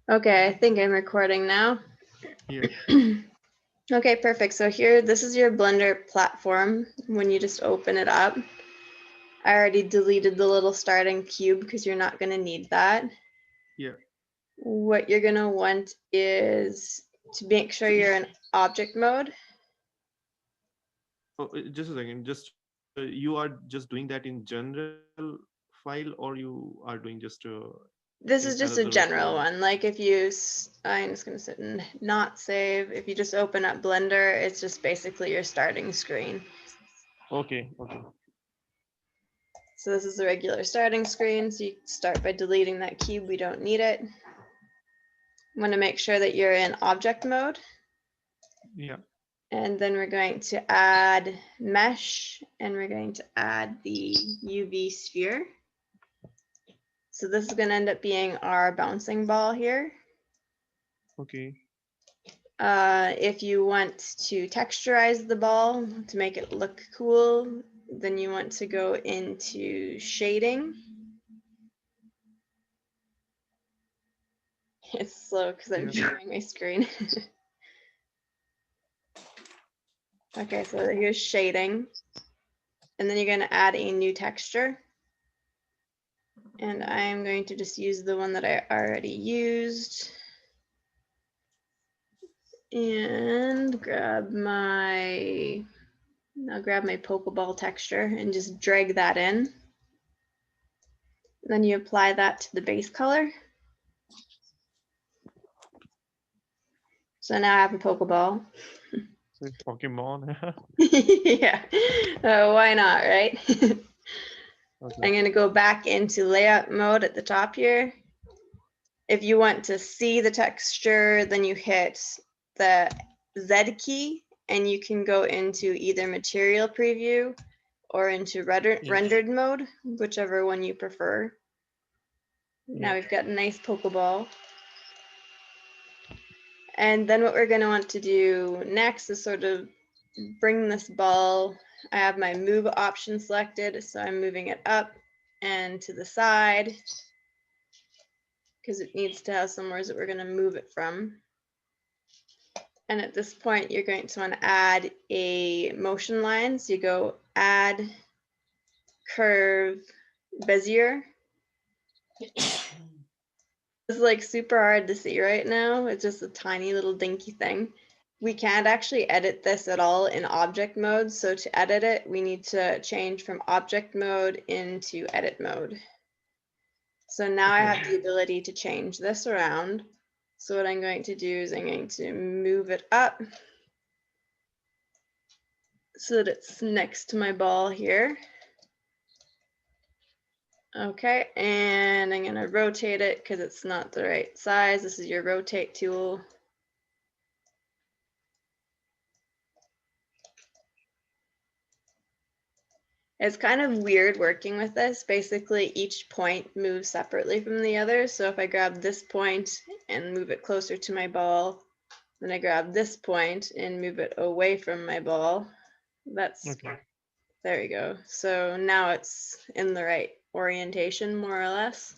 Okay, I think I'm recording now. Yeah. Okay, perfect. So here, this is your Blender platform when you just open it up. I already deleted the little starting cube because you're not going to need that. Yeah. What you're going to want is to make sure you're in object mode. Oh, just a second. Just you are just doing that in general file, or you are doing just This in is just a another general folder? one. Like if you, I'm just going to sit and not save. If you just open up Blender, it's just basically your starting screen. Okay. Okay. So this is the regular starting screen. So you start by deleting that cube. We don't need it. You want to make sure that you're in object mode. Yeah. And then we're going to add mesh, and we're going to add the UV sphere. So this is going to end up being our bouncing ball here. Okay. If you want to texturize the ball to make it look cool, then you want to go into shading. It's slow because I'm Yeah. sharing my screen. Okay, so here's shading. And then you're going to add a new texture. And I'm going to just use the one that I already used. And I'll grab my Pokeball texture and just drag that in. Then you apply that to the base color. So now I have a Pokeball. So it's Pokemon. Yeah, why not, right? Okay. I'm going to go back into layout mode at the top here. If you want to see the texture, then you hit the Z key and you can go into either material preview or into rendered mode, whichever one you prefer. Now we've got a nice Pokeball. And then what we're going to want to do next is sort of bring this ball. I have my move option selected, so I'm moving it up and to the side because it needs to have somewhere that we're going to move it from. And at this point, you're going to want to add a motion line. So you go add curve Bezier. It's like super hard to see right now. It's just a tiny little dinky thing. We can't actually edit this at all in object mode. So to edit it, we need to change from object mode into edit mode. So now I have the ability to change this around. So what I'm going to do is I'm going to move it up so that it's next to my ball here. Okay, and I'm gonna rotate it because it's not the right size. This is your rotate tool. It's kind of weird working with this. Basically, each point moves separately from the other. So if I grab this point and move it closer to my ball, then I grab this point and move it away from my ball. That's okay. There you go. So now it's in the right orientation, more or less.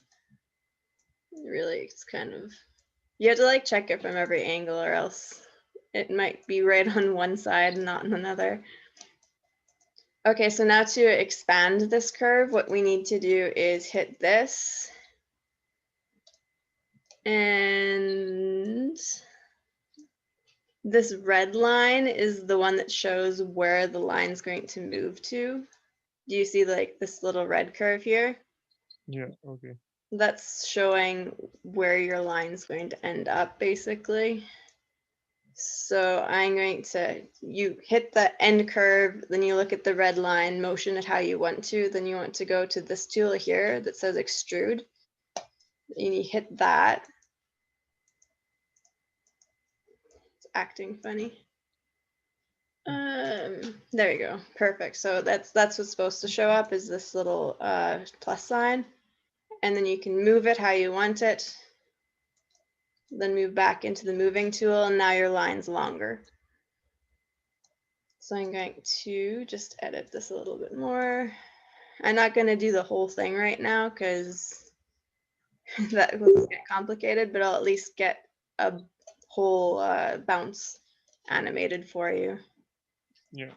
Really, it's kind of, you have to like check it from every angle or else it might be right on one side and not on another. Okay, so now to expand this curve, what we need to do is hit this. And this red line is the one that shows where the line's going to move to. Do you see like this little red curve here? Yeah. Okay. That's showing where your line's going to end up, basically. So I'm going to, you hit the end curve, then you look at the red line, motion it how you want to, then you want to go to this tool here that says extrude, and you hit that. It's acting funny. There you go, perfect. So that's what's supposed to show up is this little plus sign, and then you can move it how you want it, then move back into the moving tool, and now your line's longer. So I'm going to just edit this a little bit more. I'm not going to do the whole thing right now because That will get complicated, but I'll at least get a whole bounce animated for you. Yeah.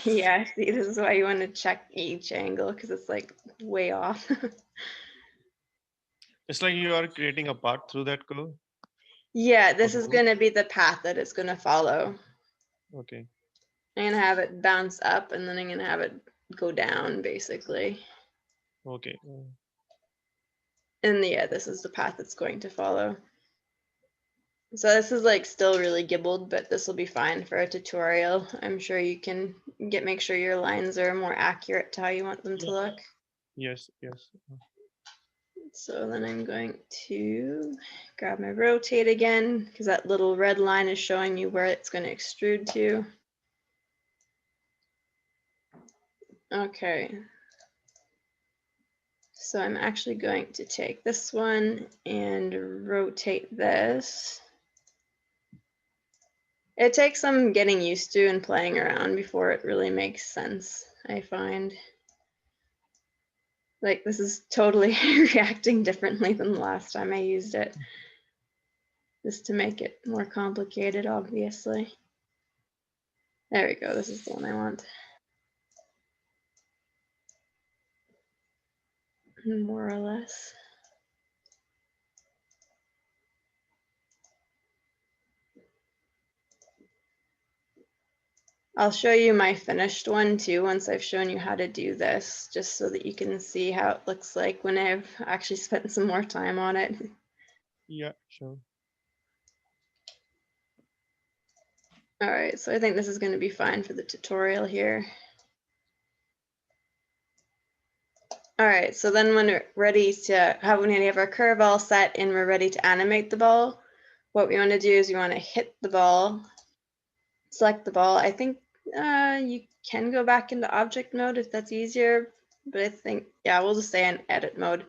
Yeah, see, this is why you want to check each angle because it's like way off. It's like you are creating a path through that curve. Yeah, this is going to be the path that it's going to follow. Okay. I'm going to have it bounce up and then I'm going to have it go down basically. Okay. And yeah, this is the path it's going to follow. So this is like still really gibbled, but this will be fine for a tutorial. I'm sure you can make sure your lines are more accurate to how you want them to look. Yes. Yes. So then I'm going to grab my rotate again because that little red line is showing you where it's going to extrude to. Okay. So I'm actually going to take this one and rotate this. It takes some getting used to and playing around before it really makes sense, I find. Like this is totally reacting differently than the last time I used it. Just to make it more complicated, obviously. There we go, this is the one I want. More or less. I'll show you my finished one too once I've shown you how to do this, just so that you can see how it looks like when I've actually spent some more time on it. Yeah, sure. All right, so I think this is going to be fine for the tutorial here. All right, so then when we're ready to when we have our curve all set and we're ready to animate the ball, what we want to do is we want to hit the ball, select the ball. I think you can go back into object mode if that's easier, but I think, yeah, we'll just stay in edit mode.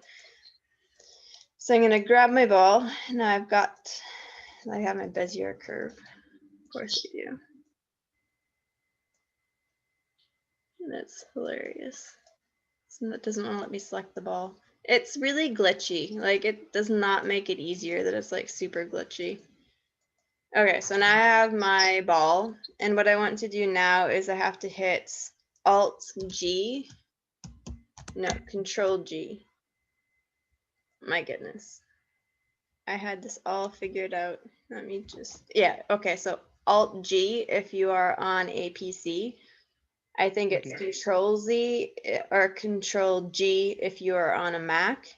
So I'm going to grab my ball. Now I have my Bezier curve. Of course I do. That's hilarious. So that doesn't want to let me select the ball. It's really glitchy. Like it does not make it easier that it's like super glitchy. Okay, so now I have my ball. And what I want to do now is I have to hit Alt G. No, Control G. My goodness. I had this all figured out. Let me just, yeah, okay, so Alt G if you are on a PC. I think it's Okay. Control Z or Control G if you are on a Mac.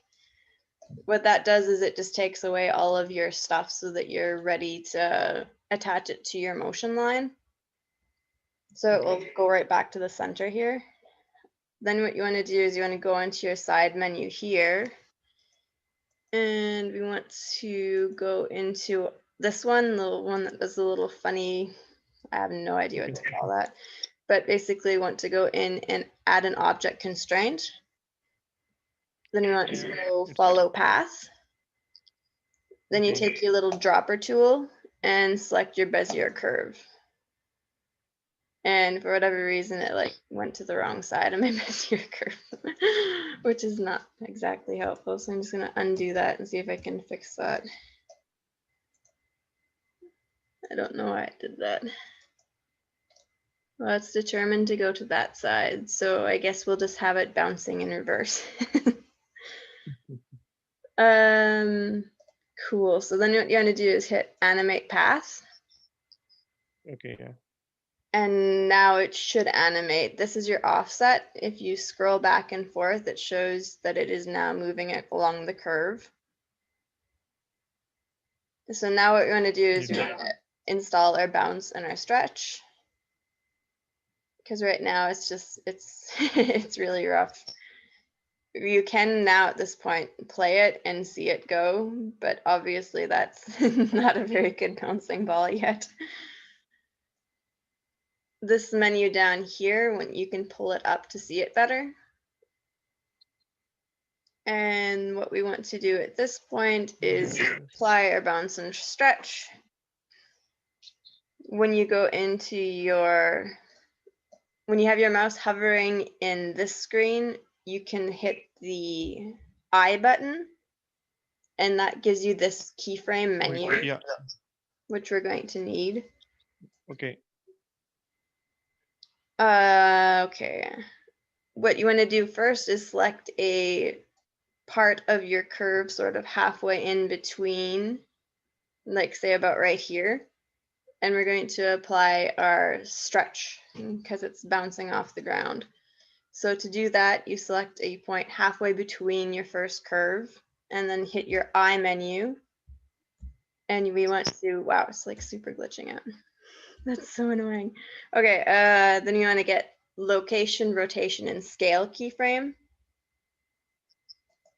What that does is it just takes away all of your stuff so that you're ready to attach it to your motion line. So it will go right back to the center here. Then what you want to do is you want to go into your side menu here. And we want to go into this one, the one that does a little funny, I have no idea what to call that. But basically want to go in and add an object constraint. Then you want to go follow path. Then you take your little dropper tool and select your Bezier curve. And for whatever reason, it like went to the wrong side of my Bezier curve, which is not exactly helpful. So I'm just gonna undo that and see if I can fix that. I don't know why I did that. Well, it's determined to go to that side, so I guess we'll just have it bouncing in reverse. Cool. So then what you want to do is hit animate path. Okay. Yeah. And now it should animate. This is your offset. If you scroll back and forth, it shows that it is now moving it along the curve. So now what we want to do is we want to install our bounce and our stretch. Because right now it's just, it's really rough. You can now at this point play it and see it go, but obviously that's not a very good bouncing ball yet. This menu down here, when you can pull it up to see it better. And what we want to do at this point is apply our bounce and stretch. When you go into your when you have your mouse hovering in this screen, you can hit the I button, and that gives you this keyframe menu, Yeah. which we're going to need. Okay. Okay. What you want to do first is select a part of your curve sort of halfway in between, like say about right here. And we're going to apply our stretch because it's bouncing off the ground. So to do that, you select a point halfway between your first curve and then hit your I menu. And we want to, wow, it's like super glitching out. That's so annoying. Okay, then you want to get location, rotation, and scale keyframe.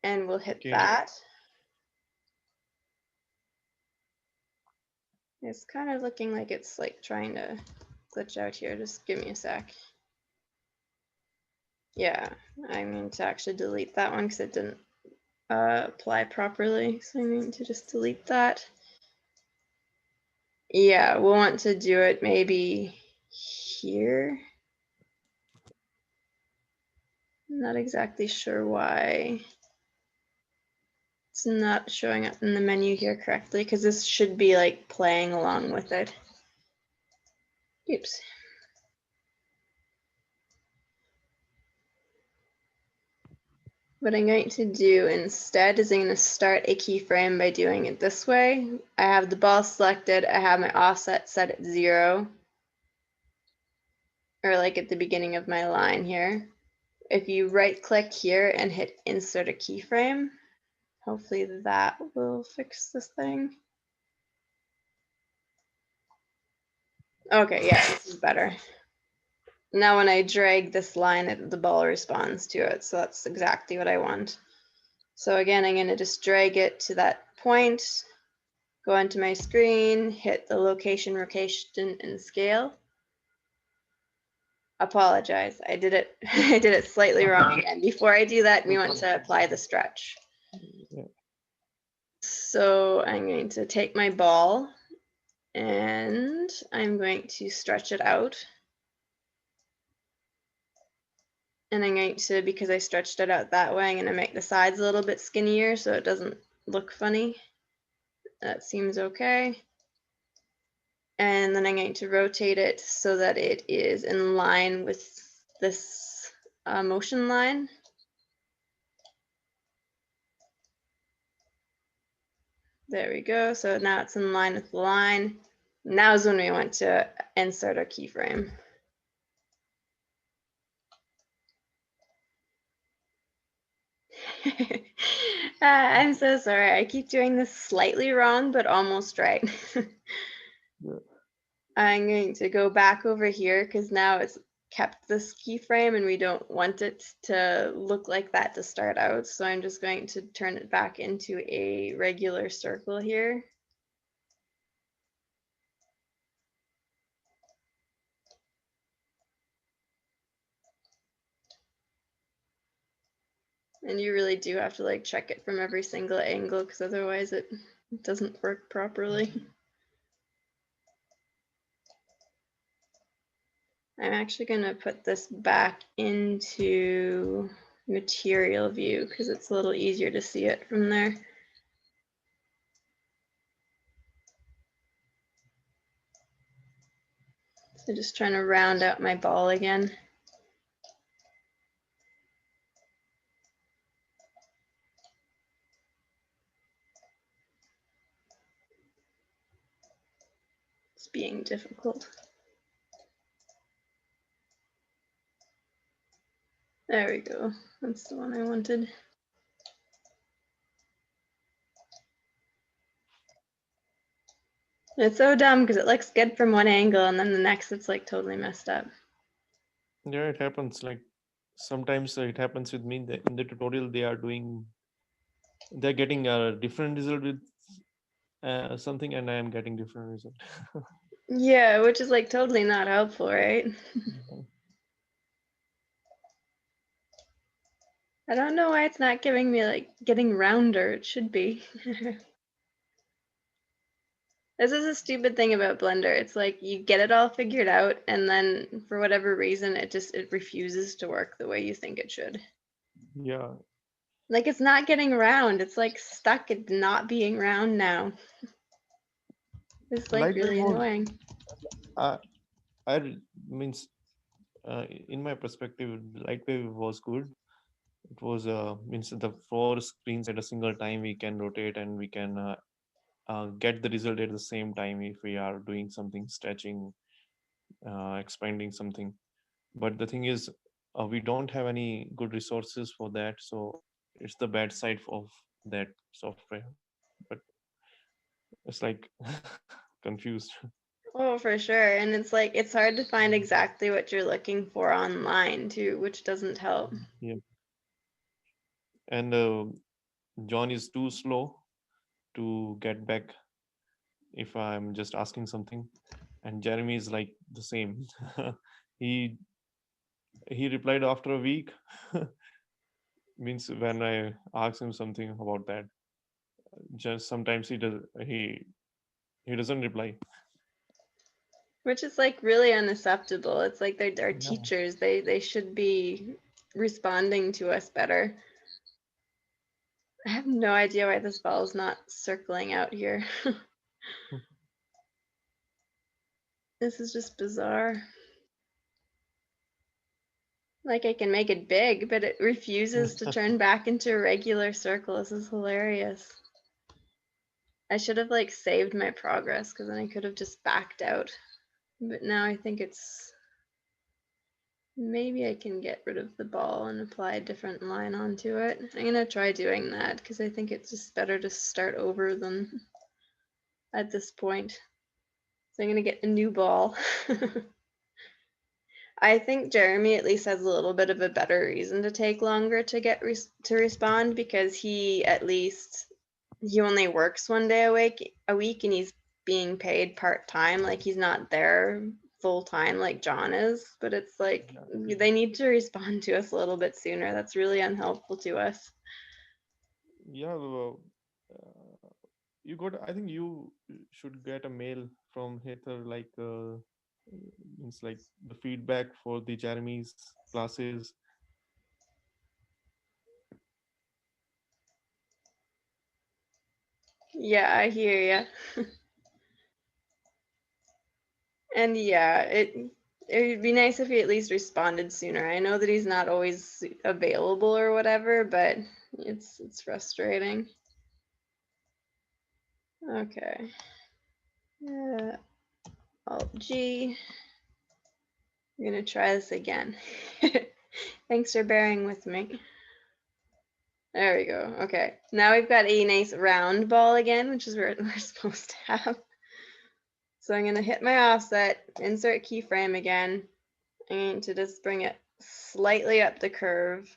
And we'll hit Okay. that. It's kind of looking like it's like trying to glitch out here. Just give me a sec. Yeah, I'm going to actually delete that one because it didn't apply properly. So I'm going to just delete that. Yeah, we'll want to do it maybe here. I'm not exactly sure why it's not showing up in the menu here correctly, because this should be like playing along with it. Oops. What I'm going to do instead is I'm going to start a keyframe by doing it this way. I have the ball selected. I have my offset set at 0, or like at the beginning of my line here. If you right click here and hit insert a keyframe, hopefully that will fix this thing. Okay, yeah, this is better. Now when I drag this line, the ball responds to it. So that's exactly what I want. So again, I'm going to just drag it to that point, go into my screen, hit the location, rotation, and scale. Apologize, I did it I did it slightly wrong again. Before I do that, we want to apply the stretch. Yeah. So I'm going to take my ball and I'm going to stretch it out. And I'm going to, because I stretched it out that way, I'm going to make the sides a little bit skinnier so it doesn't look funny. That seems okay. And then I'm going to rotate it so that it is in line with this motion line. There we go. So now it's in line with the line. Now is when we want to insert our keyframe. I'm so sorry. I keep doing this slightly wrong, but almost right. Yeah. I'm going to go back over here because now it's kept this keyframe and we don't want it to look like that to start out. So I'm just going to turn it back into a regular circle here. And you really do have to like check it from every single angle because otherwise it doesn't work properly. I'm actually going to put this back into material view because it's a little easier to see it from there. So just trying to round out my ball again. It's being difficult. There we go. That's the one I wanted. It's so dumb because it looks good from one angle and then the next it's like totally messed up. Yeah, it happens. Like sometimes it happens with me. In the tutorial, they're getting a different result with something, and I am getting different result. Yeah, which is like totally not helpful, right? I don't know why it's not giving me like getting rounder. It should be. This is a stupid thing about Blender. It's like you get it all figured out, and then for whatever reason, it refuses to work the way you think it should. Yeah, Like it's not getting round. It's like stuck at not being round now. It's like lightweight really was. annoying. Means in my perspective, lightweight was good. It was means the 4 screens at a single time we can rotate, and we can get the result at the same time if we are doing something, stretching, expanding something. But the thing is, we don't have any good resources for that, so it's the bad side of that software. But it's like confused. Oh, for sure. And it's like it's hard to find exactly what you're looking for online too, which doesn't help. Yeah, and John is too slow to get back if I'm just asking something, and Jeremy is like the same. he he replied after a week. Means when I ask him something about that, just sometimes he doesn't reply. Which is like really unacceptable. It's like they're our Yeah. teachers. They should be responding to us better. I have no idea why this ball is not circling out here. This is just bizarre. Like I can make it big, but it refuses to turn back into a regular circle. This is hilarious. I should have like saved my progress because then I could have just backed out. But now I think it's maybe I can get rid of the ball and apply a different line onto it. I'm gonna try doing that because I think it's just better to start over than at this point. So I'm gonna get a new ball. I think Jeremy at least has a little bit of a better reason to take longer to get to respond because he at least he only works 1 day a week and he's being paid part-time. Like he's not there full-time like John is, but it's like they need to respond to us a little bit sooner. That's really unhelpful to us. Yeah, you got. I think you should get a mail from Heather, like it's like the feedback for the Jeremy's classes. Yeah, I hear you. And yeah, it would be nice if he at least responded sooner. I know that he's not always available or whatever, but it's frustrating. Okay. Alt G. We're gonna try this again. Thanks for bearing with me. There we go. Okay. Now we've got a nice round ball again, which is what we're supposed to have. So I'm gonna hit my offset, insert keyframe again. I'm going to just bring it slightly up the curve.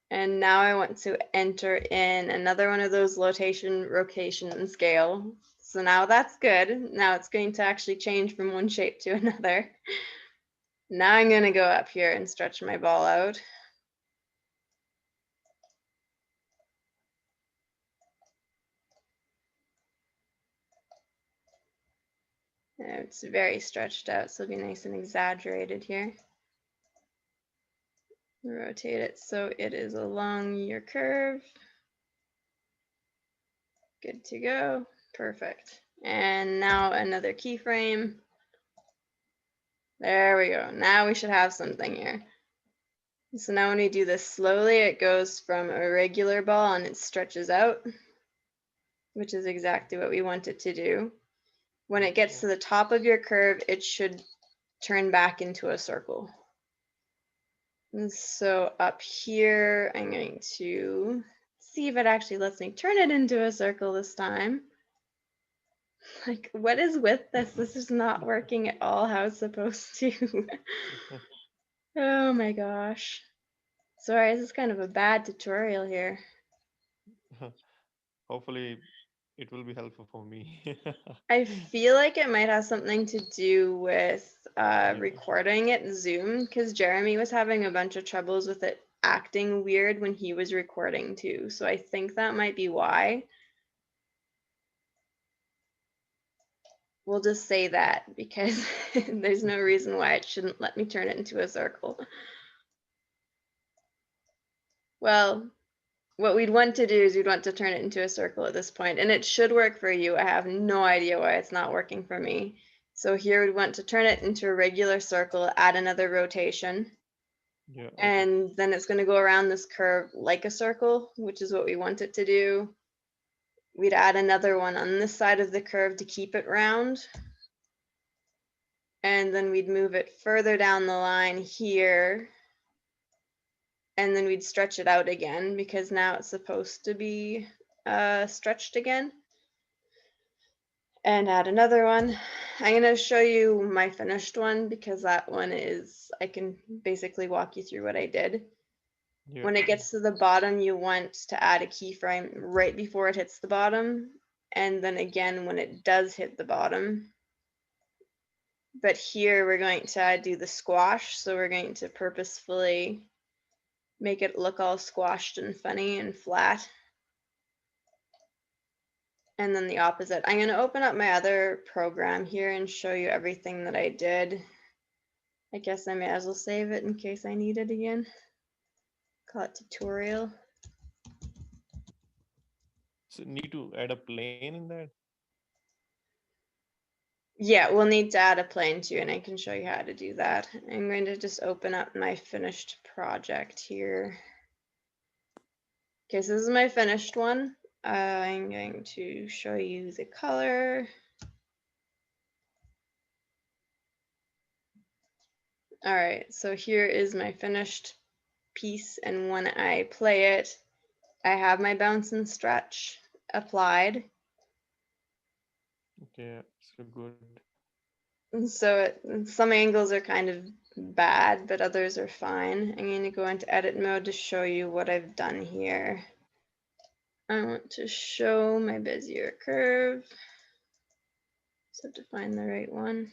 And now I want to enter in another one of those rotation, and scale. So now that's good. Now it's going to actually change from one shape to another. Now I'm going to go up here and stretch my ball out. And it's very stretched out, so it'll be nice and exaggerated here. Rotate it so it is along your curve. Good to go. Perfect. And now another keyframe. There we go. Now we should have something here. So now when we do this slowly, it goes from a regular ball and it stretches out, which is exactly what we want it to do. When it gets to the top of your curve, it should turn back into a circle. And so up here, I'm going to see if it actually lets me turn it into a circle this time. Like, what is with this? This is not working at all how it's supposed to. Oh my gosh. Sorry, this is kind of a bad tutorial here. Hopefully, it will be helpful for me. I feel like it might have something to do with Yeah. recording it Zoom because Jeremy was having a bunch of troubles with it acting weird when he was recording too. So I think that might be why. We'll just say that because there's no reason why it shouldn't let me turn it into a circle. Well, what we'd want to do is we'd want to turn it into a circle at this point, and it should work for you. I have no idea why it's not working for me. So here we'd want to turn it into a regular circle, add another rotation, Yeah. Okay. and then it's going to go around this curve like a circle, which is what we want it to do. We'd add another one on this side of the curve to keep it round. And then we'd move it further down the line here. And then we'd stretch it out again because now it's supposed to be stretched again. And add another one. I'm going to show you my finished one because that one is, I can basically walk you through what I did. Yeah. When it gets to the bottom, you want to add a keyframe right before it hits the bottom. And then again, when it does hit the bottom. But here we're going to do the squash. So we're going to purposefully make it look all squashed and funny and flat. And then the opposite. I'm going to open up my other program here and show you everything that I did. I guess I may as well save it in case I need it again. Call it tutorial. So need to add a plane in that. Yeah, we'll need to add a plane too, and I can show you how to do that. I'm going to just open up my finished project here. Okay, so this is my finished one. I'm going to show you the color. All right, so here is my finished piece, and when I play it, I have my bounce and stretch applied. Okay, so good. And so some angles are kind of bad, but others are fine. I'm going to go into edit mode to show you what I've done here. I want to show my Bezier curve. Just have to find the right one.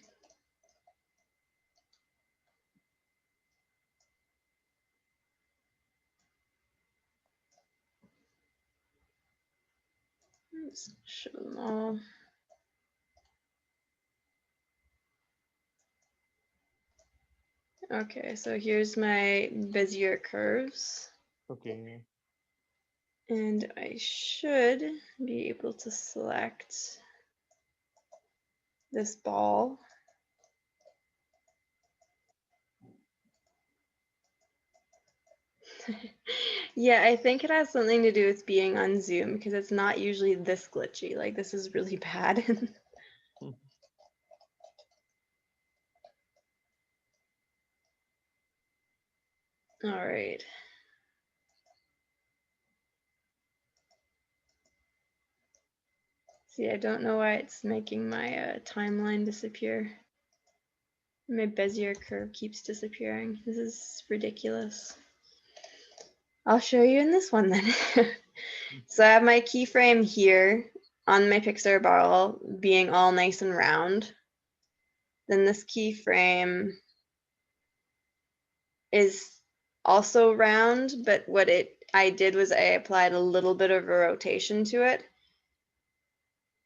Let's show them all. Okay, so here's my Bezier curves. Okay. And I should be able to select this ball. Yeah, I think it has something to do with being on Zoom because it's not usually this glitchy. Like, this is really bad. All right. See, I don't know why it's making my timeline disappear. My Bezier curve keeps disappearing. This is ridiculous. I'll show you in this one then. So I have my keyframe here on my Pixar ball being all nice and round. Then this keyframe is also round, but what I did was I applied a little bit of a rotation to it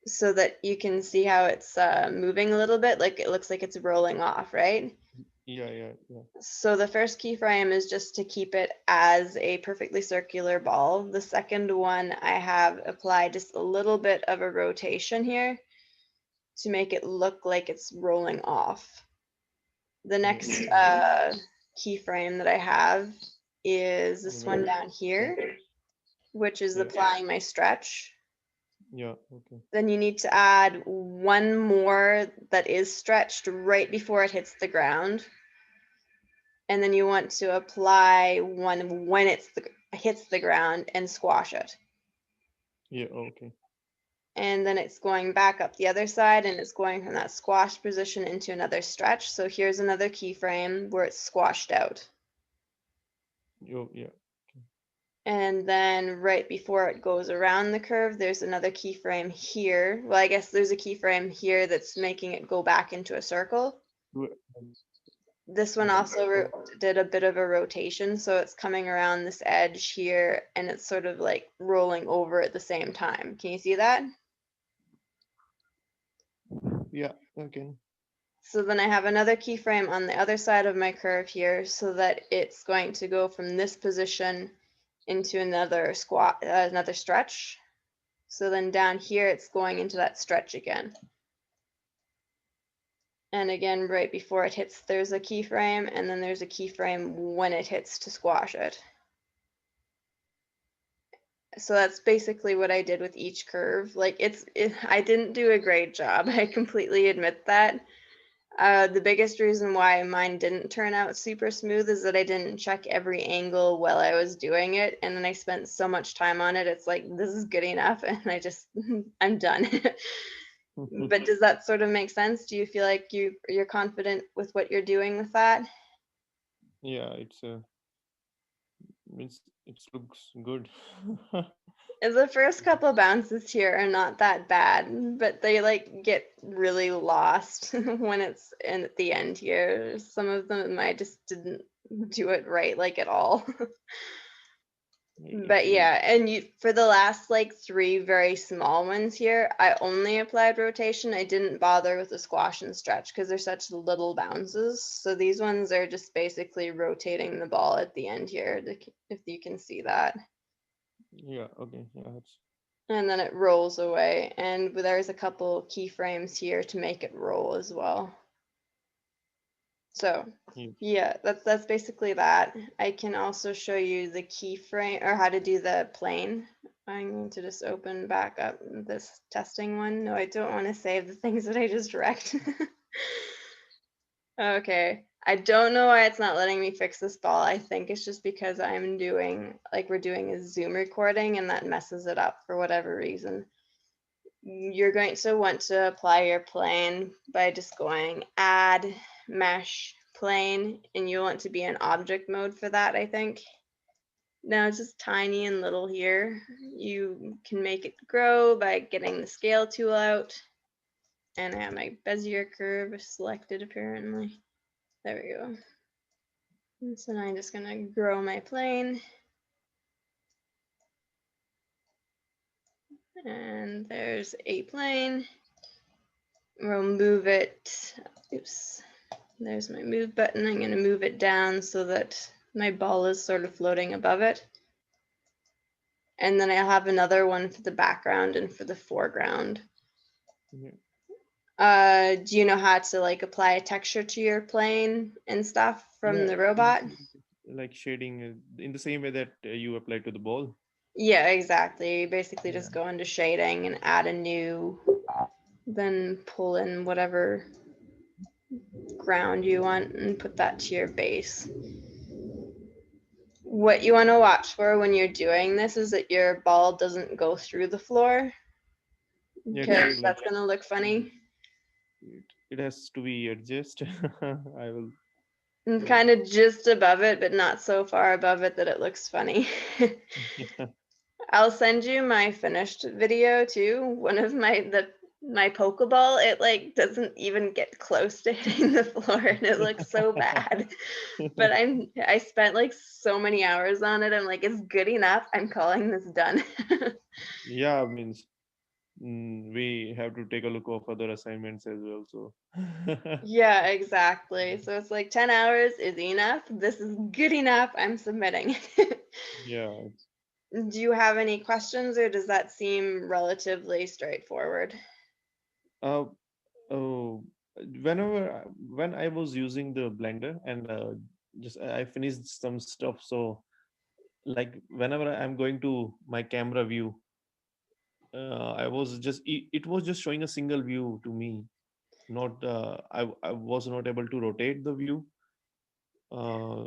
so that you can see how it's moving a little bit, like it looks like it's rolling off, right? Yeah. So the first keyframe is just to keep it as a perfectly circular ball. The second one, I have applied just a little bit of a rotation here to make it look like it's rolling off. The next keyframe that I have is this one down here, which is applying my stretch. Yeah. Okay. Then you need to add one more that is stretched right before it hits the ground. And then you want to apply one when it hits the ground and squash it. Yeah. Okay. And then it's going back up the other side and it's going from that squashed position into another stretch. So here's another keyframe where it's squashed out. Oh, yeah. And then right before it goes around the curve, there's another keyframe here. Well, I guess there's a keyframe here that's making it go back into a circle. This one also did a bit of a rotation, so it's coming around this edge here and it's sort of like rolling over at the same time. Can you see that? Yeah, okay. So then I have another keyframe on the other side of my curve here so that it's going to go from this position into another another stretch. So then down here, it's going into that stretch again. And again, right before it hits, there's a keyframe, and then there's a keyframe when it hits to squash it. So that's basically what I did with each curve. Like I didn't do a great job. I completely admit that. The biggest reason why mine didn't turn out super smooth is that I didn't check every angle while I was doing it. And then I spent so much time on it. It's like, this is good enough. And I just, I'm done. But does that sort of make sense? Do you feel like you're confident with what you're doing with that? Yeah, it's means it looks good. The first couple bounces here are not that bad, but they like get really lost when it's in at the end here. Some of them I just didn't do it right like at all. But Actually, yeah, and for the last like three very small ones here, I only applied rotation. I didn't bother with the squash and stretch because they're such little bounces. So these ones are just basically rotating the ball at the end here, if you can see that. yeah, okay, yeah, it's And then it rolls away. And there's a couple keyframes here to make it roll as well. So yeah. yeah, that's basically that. I can also show you the keyframe or how to do the plane. I'm going to just open back up this testing one. No, I don't want to save the things that I just wrecked. Okay. I don't know why it's not letting me fix this ball. I think it's just because I'm doing, like we're doing a Zoom recording and that messes it up for whatever reason. You're going to want to apply your plane by just going add mesh plane, and you want to be in object mode for that, I think. Now it's just tiny and little here. You can make it grow by getting the scale tool out. And I have my Bezier curve selected apparently. There we go. And so now I'm just gonna grow my plane. And there's a plane. We'll move it. Oops. There's my move button. I'm going to move it down so that my ball is sort of floating above it. And then I'll have another one for the background and for the foreground. Do you know how to like apply a texture to your plane and stuff from Yeah, the robot? like shading in the same way that you apply to the ball. Yeah, exactly. You basically Yeah. just go into shading and add a new, then pull in whatever ground you want and put that to your base. What you want to watch for when you're doing this is that your ball doesn't go through the floor Yeah, because like that's going to look funny. it has to be adjusted. I will. And Yeah. kind of just above it, but not so far above it that it looks funny. I'll send you my finished video too. One of my Pokeball, it like doesn't even get close to hitting the floor and it looks so bad. But I spent like so many hours on it. I'm like, it's good enough. I'm calling this done. Yeah, means we have to take a look of other assignments as well. So Yeah, exactly. So it's like 10 hours is enough. This is good enough. I'm submitting. yeah. Do you have any questions or does that seem relatively straightforward? Uh, oh, when I was using the Blender and just I finished some stuff. So like whenever I'm going to my camera view, I was just it was just showing a single view to me. Not I was not able to rotate the view. Uh,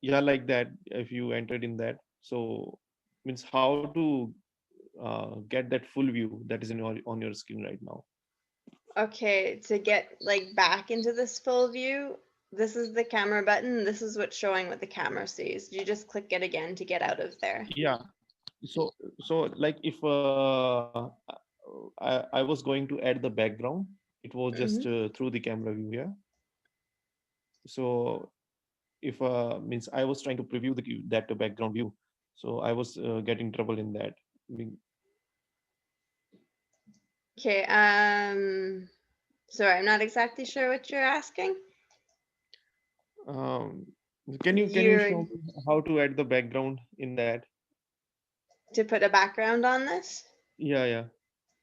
yeah, like that. If you entered in that, so means how to get that full view that is in your on your screen right now. Okay, to get like back into this full view, this is the camera button. This is what's showing what the camera sees. You just click it again to get out of there. Yeah. So like if I was going to add the background, it was just Mhm. through the camera view. Yeah. So if means I was trying to preview that background view, so I was getting trouble in that. I mean, Okay, Sorry, I'm not exactly sure what you're asking. Um, can you You're show me how to add the background in that? to put a background on this? Yeah, yeah.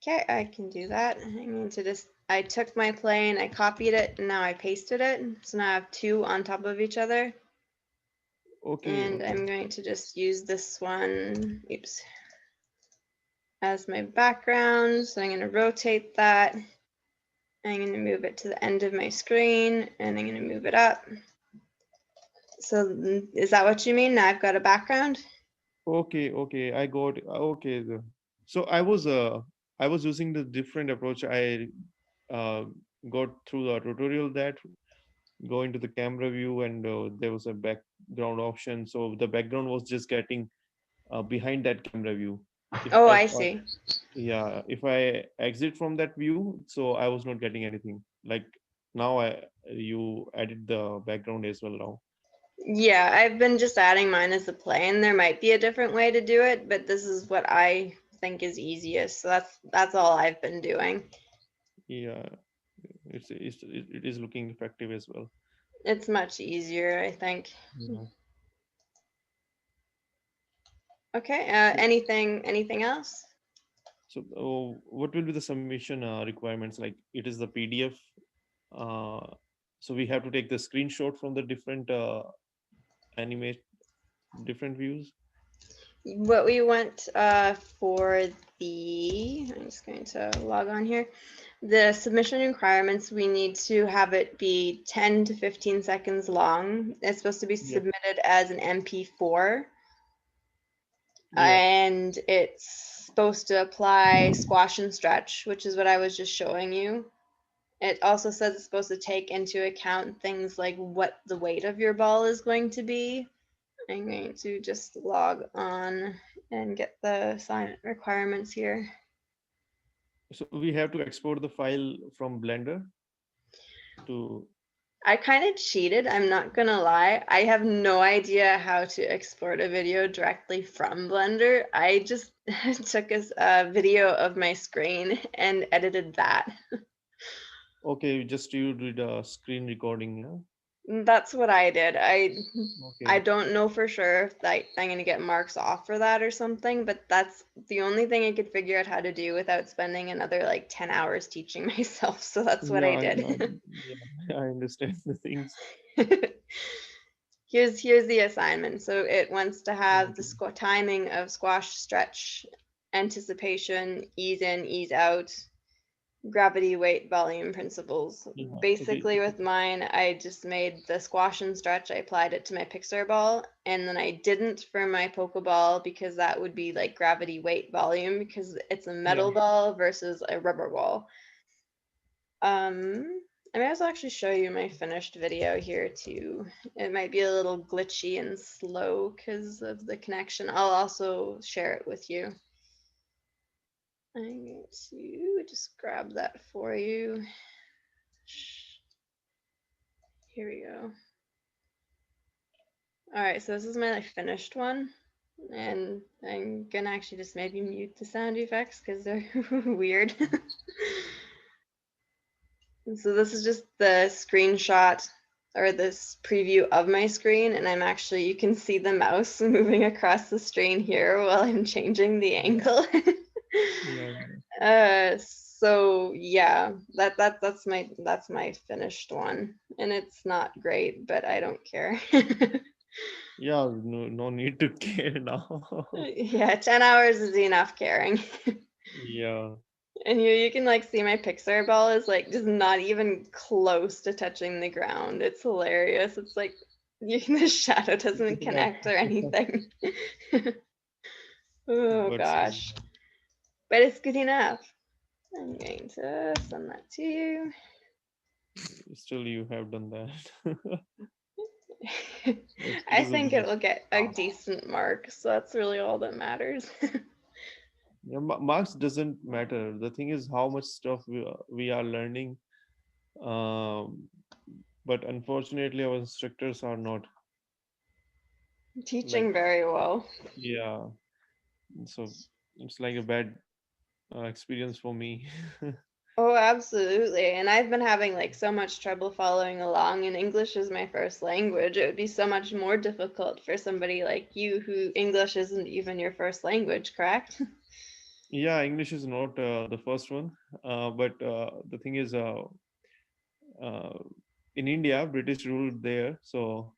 Okay, I can do that. I'm going to just, I took my plane, I copied it, and now I pasted it. So now I have two on top of each other. Okay, And okay. I'm going to just use this one, oops, as my background. So I'm going to rotate that. I'm going to move it to the end of my screen, and I'm going to move it up. So is that what you mean? Now I've got a background? Okay, okay. I got okay. So I was using the different approach. I uh, got through the tutorial that go into the camera view and there was a background option. So the background was just getting behind that camera view. Oh, I see. Yeah, if I exit from that view, so I was not getting anything. Like now I you added the background as well now. Yeah, I've been just adding mine as a plane. There might be a different way to do it, but this is what I think is easiest. So that's all I've been doing. Yeah, it is looking effective as well. It's much easier, I think. Yeah. Okay, So anything else? what will be the submission requirements? Like it is the PDF. Uh, so we have to take the screenshot from the different animate different views. What we want for I'm just going to log on here. The submission requirements, we need to have it be 10 to 15 seconds long. It's supposed to be Yeah, submitted as an MP4, yeah, and it's supposed to apply squash and stretch, which is what I was just showing you. It also says it's supposed to take into account things like what the weight of your ball is going to be. I'm going to just log on and get the assignment requirements here. so we have to export the file from Blender to. I kind of cheated, I'm not gonna lie. I have no idea how to export a video directly from Blender. I just took a video of my screen and edited that. Okay, just you did a screen recording, yeah? That's what I did. I Okay. don't know for sure if I'm gonna get marks off for that or something, but that's the only thing I could figure out how to do without spending another like 10 hours teaching myself. So that's what I Yeah, yeah, did. yeah. I understand the things. Here's the assignment. So it wants to have the Okay. timing of squash, stretch, anticipation, ease in, ease out, gravity, weight, volume principles. Yeah. Okay. Basically, with mine, I just made the squash and stretch. I applied it to my Pixar ball, and then I didn't for my Pokeball because that would be like gravity, weight, volume because it's a Yeah. metal ball versus a rubber ball. I may also actually show you my finished video here too. It might be a little glitchy and slow because of the connection. I'll also share it with you. I'm going to just grab that for you. Here we go. All right, so this is my like, finished one. And I'm gonna actually just maybe mute the sound effects because they're weird. So this is just the screenshot or this preview of my screen, and I'm actually, you can see the mouse moving across the screen here while I'm changing the Yeah. angle. Yeah. So yeah, that's my finished one, and it's not great, but I don't care. Yeah. No, no need to care now. Yeah, 10 hours is enough caring. Yeah. And here you can like see my Pixar ball is like just not even close to touching the ground. It's hilarious. It's like the shadow doesn't Yeah. connect or anything. Oh But still, gosh. But it's good enough. I'm going to send that to you. still you have done that. It I is a think good it will get a start. decent mark, so that's really all that matters. Yeah, marks doesn't matter. The thing is how much stuff we are learning. Um, but unfortunately, our instructors are not like, Teaching very well. yeah. So it's like a bad experience for me. Oh, absolutely. And I've been having like so much trouble following along, and English is my first language. It would be so much more difficult for somebody like you who English isn't even your first language, correct? Yeah, English is not the first one, but the thing is, uh, in India, British ruled there, so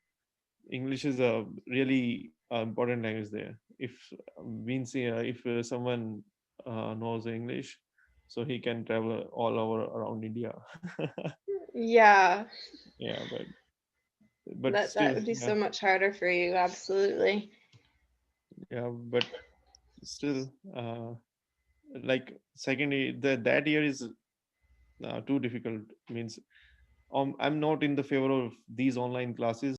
English is a really important language there. If means if someone knows English, so he can travel all over around India. Yeah, Yeah, but that still, would be yeah, so much harder for you, absolutely. yeah, but still, like that year is too difficult. Means I'm not in the favor of these online classes